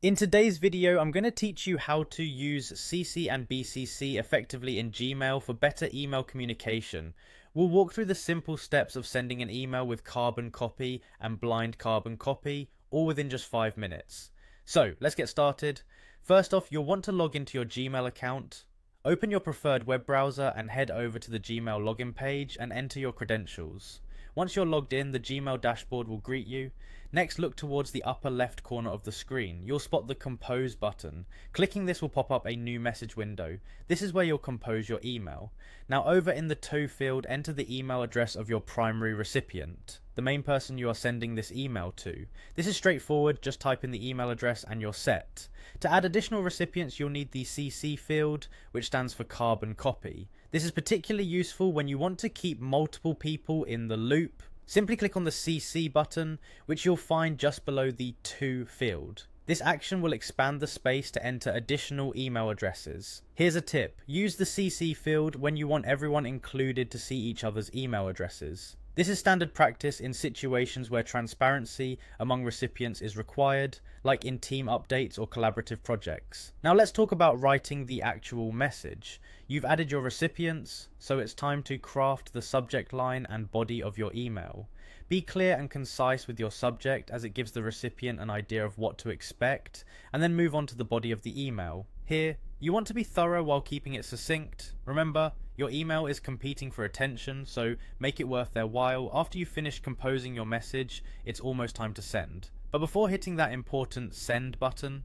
In today's video, I'm going to teach you how to use CC and BCC effectively in Gmail for better email communication. We'll walk through the simple steps of sending an email with carbon copy and blind carbon copy, all within just 5 minutes. So, let's get started. First off, you'll want to log into your Gmail account. Open your preferred web browser and head over to the Gmail login page and enter your credentials. Once you're logged in, the Gmail dashboard will greet you. Next, look towards the upper left corner of the screen. You'll spot the Compose button. Clicking this will pop up a new message window. This is where you'll compose your email. Now, over in the To field, enter the email address of your primary recipient, the main person you are sending this email to. This is straightforward, just type in the email address and you're set. To add additional recipients, you'll need the CC field, which stands for carbon copy. This is particularly useful when you want to keep multiple people in the loop. Simply click on the CC button, which you'll find just below the To field. This action will expand the space to enter additional email addresses. Here's a tip: use the CC field when you want everyone included to see each other's email addresses. This is standard practice in situations where transparency among recipients is required, like in team updates or collaborative projects. Now let's talk about writing the actual message. You've added your recipients, so it's time to craft the subject line and body of your email. Be clear and concise with your subject, as it gives the recipient an idea of what to expect, and then move on to the body of the email. Here, you want to be thorough while keeping it succinct. Remember, your email is competing for attention, so make it worth their while. After you've finished composing your message, it's almost time to send. But before hitting that important send button,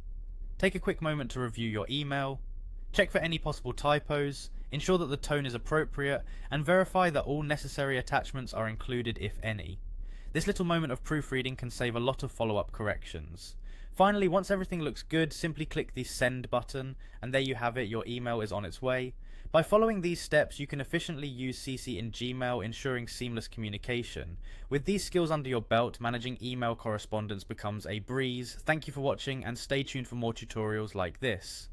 take a quick moment to review your email. Check for any possible typos, ensure that the tone is appropriate, and verify that all necessary attachments are included if any. This little moment of proofreading can save a lot of follow-up corrections. Finally, once everything looks good, simply click the send button, and there you have it, your email is on its way. By following these steps, you can efficiently use CC in Gmail, ensuring seamless communication. With these skills under your belt, managing email correspondence becomes a breeze. Thank you for watching, and stay tuned for more tutorials like this.